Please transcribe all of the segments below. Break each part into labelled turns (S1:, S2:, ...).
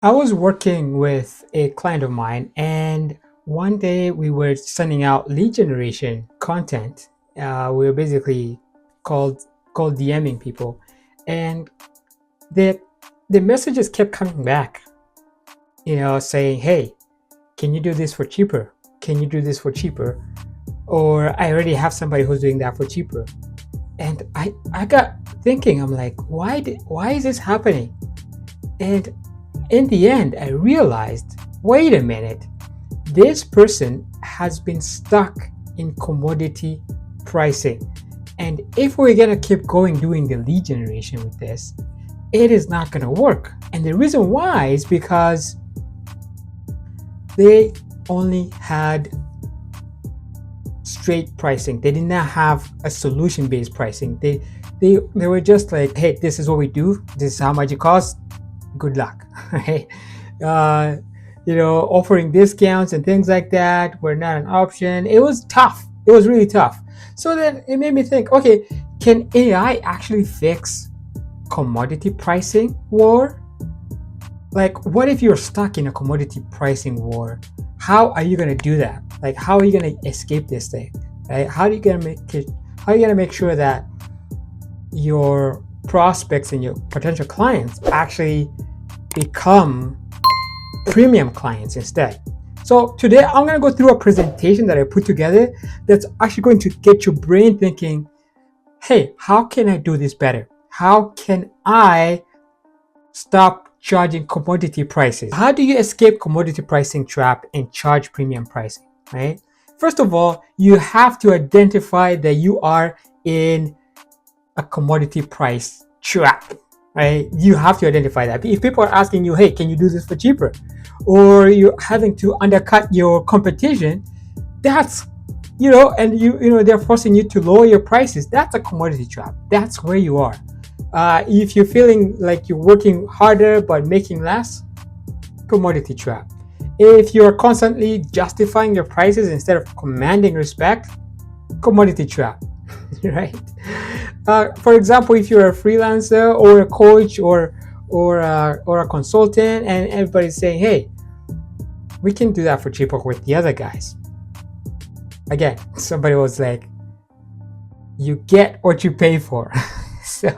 S1: I was working with a client of mine, and one day we were sending out lead generation content. We were basically called called DMing people, and the the messages kept coming back. Saying, "Hey, can you do this for cheaper? Can you do this for cheaper?" Or I already have somebody who's doing that for cheaper. And I got thinking, I'm like, why is this happening? And in the end, I realized, wait a minute, this person has been stuck in commodity pricing. And if we're going to keep going doing the lead generation with this, it is not going to work. And the reason why is because they only had straight pricing. They did not have a solution based pricing. They were just like, hey, this is what we do, this is how much it costs, good luck. Right? uh, Offering discounts and things like that were not an option. It was tough. It was really tough. So then it made me think, okay, can AI actually fix commodity pricing war? Like, what if you're stuck in a commodity pricing war? How are you going to do that? Like, how are you going to escape this thing? Right? How are you going to make sure that your prospects and your potential clients actually become premium clients instead? So today I'm going to go through a presentation that I put together that's actually going to get your brain thinking, hey, how can I do this better? How can I stop charging commodity prices? How do you escape commodity pricing trap and charge premium pricing, right? First of all, you have to identify that you are in a commodity price trap, right? You have to identify that. If people are asking you, hey, can you do this for cheaper? Or you're having to undercut your competition, that's, they're forcing you to lower your prices. That's a commodity trap. That's where you are. If you're feeling like you're working harder but making less, commodity trap. If you're constantly justifying your prices instead of commanding respect, commodity trap. Right? For example, if you're a freelancer or a coach or a consultant, and everybody's saying, "Hey, we can do that for cheaper with the other guys." Again, somebody was like, "You get what you pay for." So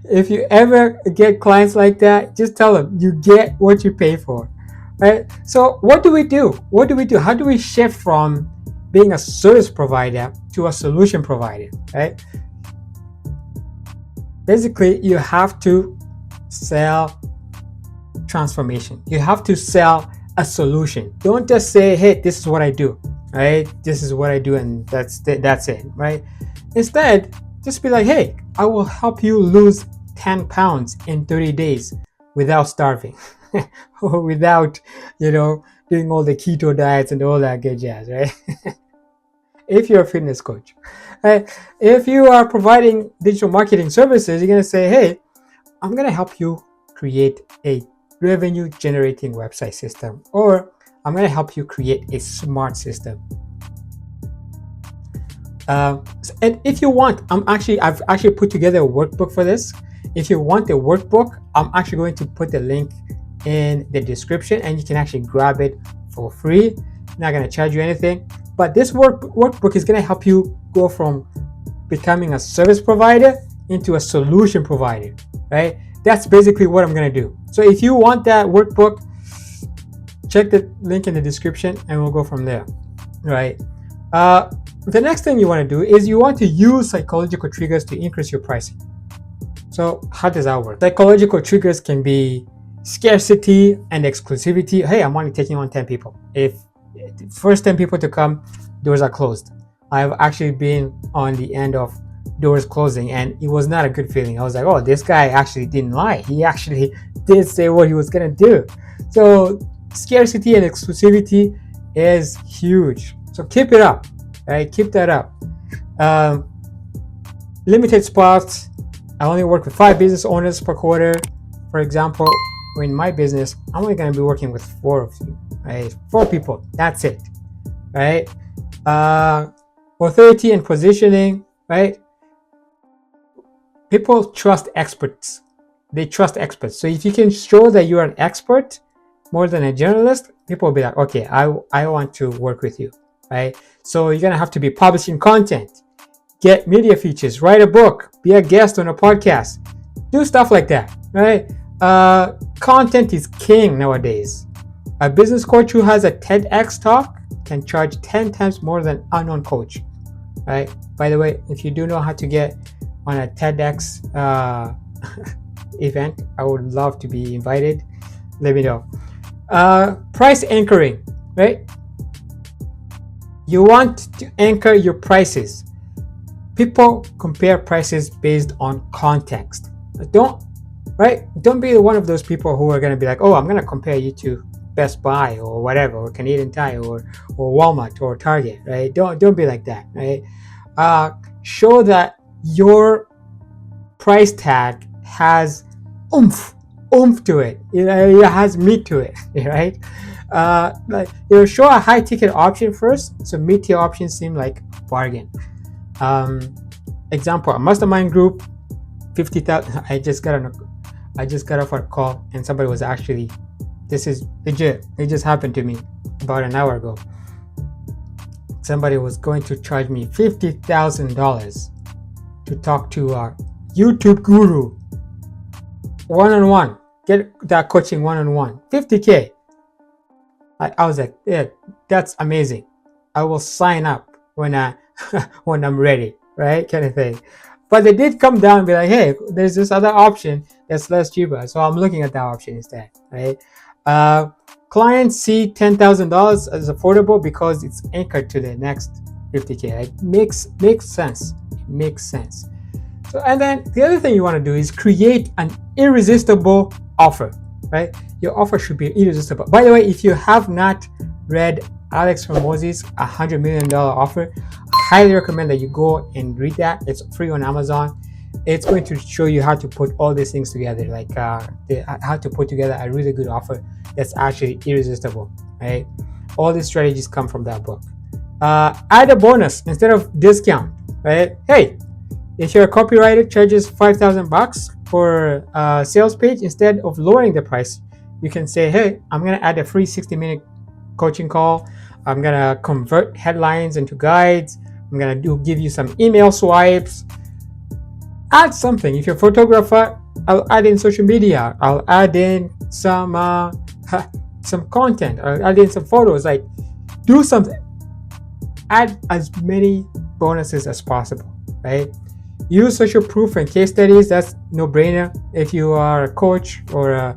S1: if you ever get clients like that, just tell them you get what you pay for, right? So what do we do? How do we shift from being a service provider to a solution provider, right? Basically, you have to sell transformation. You have to sell a solution. Don't just say, hey, this is what I do, right? This is what I do, and that's it, right? Instead, just be like, hey, I will help you lose 10 pounds in 30 days without starving or without, doing all the keto diets and all that good jazz, right? If you're a fitness coach, right? If you are providing digital marketing services, you're going to say, hey, I'm going to help you create a revenue generating website system, or I'm going to help you create a smart system. And if you want, I've actually put together a workbook for this. If you want the workbook, I'm actually going to put the link in the description, and you can actually grab it for free. I'm not going to charge you anything, but this workbook is going to help you go from becoming a service provider into a solution provider, right? That's basically what I'm going to do. So if you want that workbook, check the link in the description and we'll go from there, right? The next thing you want to do is you want to use psychological triggers to increase your pricing. So how does that work? Psychological triggers can be scarcity and exclusivity. Hey, I'm only taking on 10 people. If the first 10 people to come, doors are closed. I've actually been on the end of doors closing, and it was not a good feeling. I was like, oh, this guy actually didn't lie. He actually did say what he was going to do. So scarcity and exclusivity is huge. So keep it up. Right, keep that up. Limited spots. I only work with 5 business owners per quarter. For example, in my business, I'm only going to be working with 4 of you, right? 4 people. That's it, right? Authority and positioning, right? People trust experts. they trust experts. So if you can show that you're an expert more than a generalist, people will be like, okay, I want to work with you, right? So you're gonna have to be publishing content, get media features, write a book, be a guest on a podcast, do stuff like that, right? Content is king nowadays. A business coach who has a TEDx talk can charge 10 times more than unknown coach, right? By the way, if you do know how to get on a TEDx event, I would love to be invited. Let me know. Price anchoring, right? You want to anchor your prices. People compare prices based on context. Don't be one of those people who are going to be like, oh, I'm going to compare you to Best Buy or whatever, or Canadian Tire or Walmart or Target, right? Don't be like that, right? Show that your price tag has oomph to it. It has meat to it, right? Show a high ticket option first, so mid tier options seem like bargain. Example: a mastermind group, 50,000. I just got off a call, and somebody was actually, this is legit. It just happened to me about an hour ago. Somebody was going to charge me $50,000 to talk to a YouTube guru, one-on-one. Get that coaching one-on-one. $50K. I was like, yeah, that's amazing. I will sign up when I'm ready, right? Kind of thing. But they did come down and be like, hey, there's this other option that's less cheaper. So I'm looking at that option instead, right? Clients see $10,000 as affordable because it's anchored to the next $50K. It makes sense. It makes sense. So, and then the other thing you want to do is create an irresistible offer, right? Your offer should be irresistible. By the way, if you have not read Alex Hormozi's $100 million offer, I highly recommend that you go and read that. It's free on Amazon. It's going to show you how to put all these things together, like how to put together a really good offer that's actually irresistible, right? All these strategies come from that book. Add a bonus instead of discount, right? Hey, if your copywriter charges $5,000 for a sales page, instead of lowering the price, you can say, hey, I'm going to add a free 60-minute coaching call. I'm going to convert headlines into guides. I'm going to give you some email swipes. Add something. If you're a photographer, I'll add in social media. I'll add in some content. I'll add in some photos. Like, do something. Add as many bonuses as possible, right? Use social proof and case studies. That's no-brainer. If you are a coach or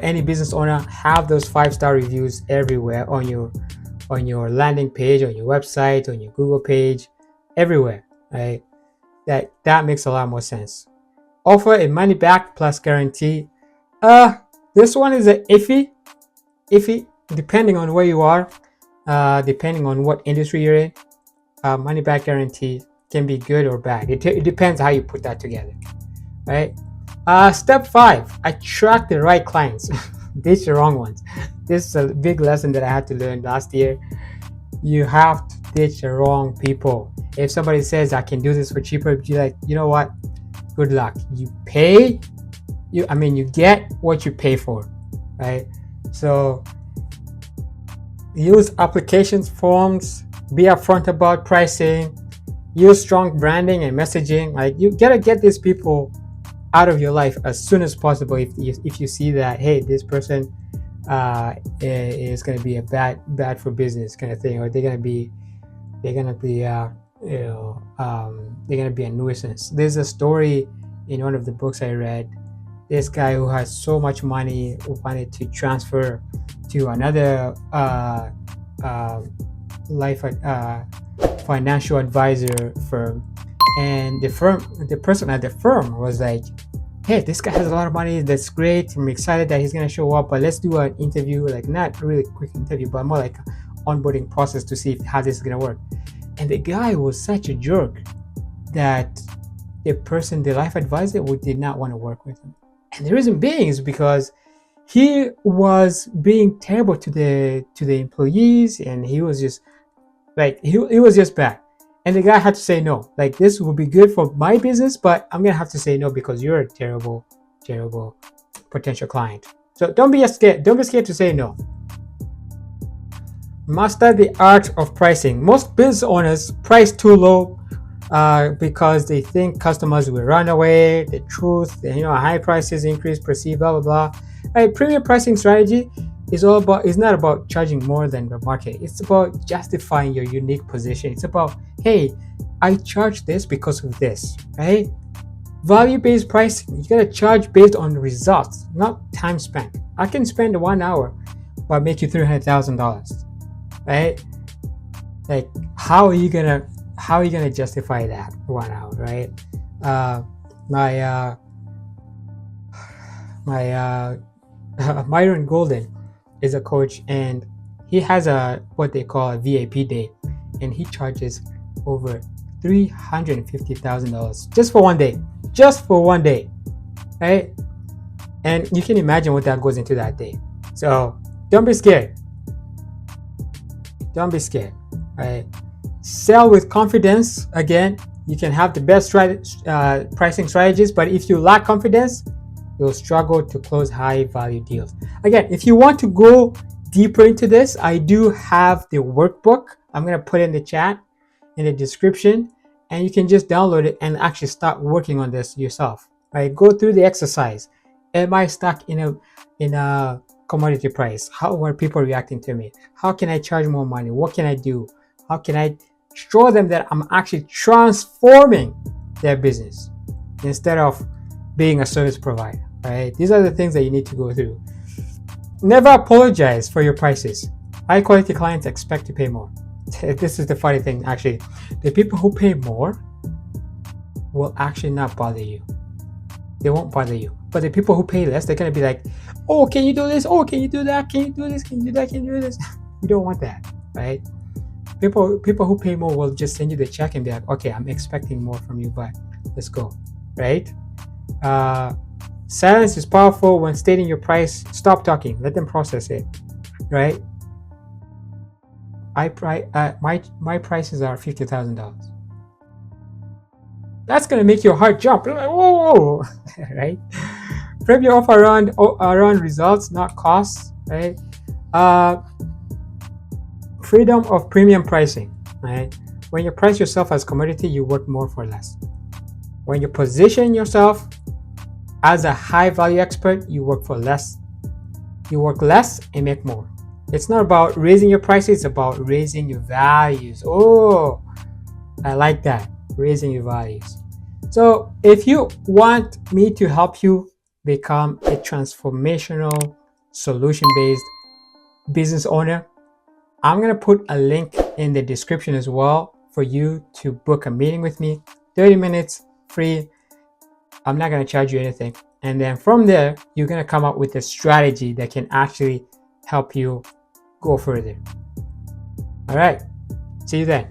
S1: any business owner, have those 5-star reviews everywhere on your landing page, on your website, on your Google page, everywhere, right? That makes a lot more sense. Offer a money back plus guarantee. This one is a iffy, depending on where you are, depending on what industry you're in. Money back guarantee can be good or bad. It depends how you put that together, right? Step 5, attract the right clients. Ditch the wrong ones. This is a big lesson that I had to learn last year. You have to ditch the wrong people. If somebody says I can do this for cheaper, you're like, you know what? Good luck. You get what you pay for, right? So use applications forms, be upfront about pricing, use strong branding and messaging. Like, you gotta get these people out of your life as soon as possible. If you see that, hey, this person is going to be a bad for business kind of thing, or they're going to be a nuisance. There's a story in one of the books I read. This guy who has so much money wanted to transfer to another financial advisor firm, and the person at the firm was like, hey, this guy has a lot of money, that's great, I'm excited that he's going to show up, but let's do an interview, like not really quick interview, but more like an onboarding process to see how this is going to work. And the guy was such a jerk that the life advisor, did not want to work with him. And the reason being is because he was being terrible to the employees, and he was just like, he was just bad. And the guy had to say no. Like, this would be good for my business, but I'm gonna have to say no because you're a terrible, terrible potential client. So don't be scared. Don't be scared to say no. Master the art of pricing. Most business owners price too low because they think customers will run away. The truth, high prices increase perceived, blah blah blah. Right, premium pricing strategy is all about. It's not about charging more than the market. It's about justifying your unique position. It's about, hey, I charge this because of this, right? Value-based pricing, you gotta charge based on results, not time spent. I can spend 1 hour but make you $300,000, right? Like, how are you gonna justify that 1 hour, right? My Myron Golden is a coach, and he has what they call a VIP day, and he charges over $350,000 just for 1 day. Just for 1 day, right? And you can imagine what that goes into that day. So don't be scared. Don't be scared, right? Sell with confidence. Again, you can have the best pricing strategies, but if you lack confidence, you'll struggle to close high value deals. Again, if you want to go deeper into this, I do have the workbook. I'm going to put it in the chat, in the description, and you can just download it and actually start working on this yourself, right? Go through the exercise. Am I stuck in a commodity price? How are people reacting to me? How can I charge more money? What can I do? How can I show them that I'm actually transforming their business instead of being a service provider, right? These are the things that you need to go through. Never apologize for your prices. High quality clients expect to pay more. This is the funny thing, actually. The people who pay more will actually not bother you. They won't bother you. But the people who pay less, they're going to be like, oh, can you do this? Oh, can you do that? Can you do this? Can you do that? Can you do this? You don't want that, right? People who pay more will just send you the check and be like, okay, I'm expecting more from you, but let's go, right? Silence is powerful. When stating your price, stop talking. Let them process it, right? My prices are $50,000. That's gonna make your heart jump. Like, whoa, right? Frame your offer around results, not costs, right? Freedom of premium pricing, right? When you price yourself as commodity, you work more for less. When you position yourself as a high value expert, you work for less. You work less and make more. It's not about raising your prices, it's about raising your values. Oh, I like that. Raising your values. So if you want me to help you become a transformational, solution-based business owner, I'm going to put a link in the description as well for you to book a meeting with me. 30 minutes, free. I'm not going to charge you anything. And then from there, you're going to come up with a strategy that can actually help you go further. All right. See you then.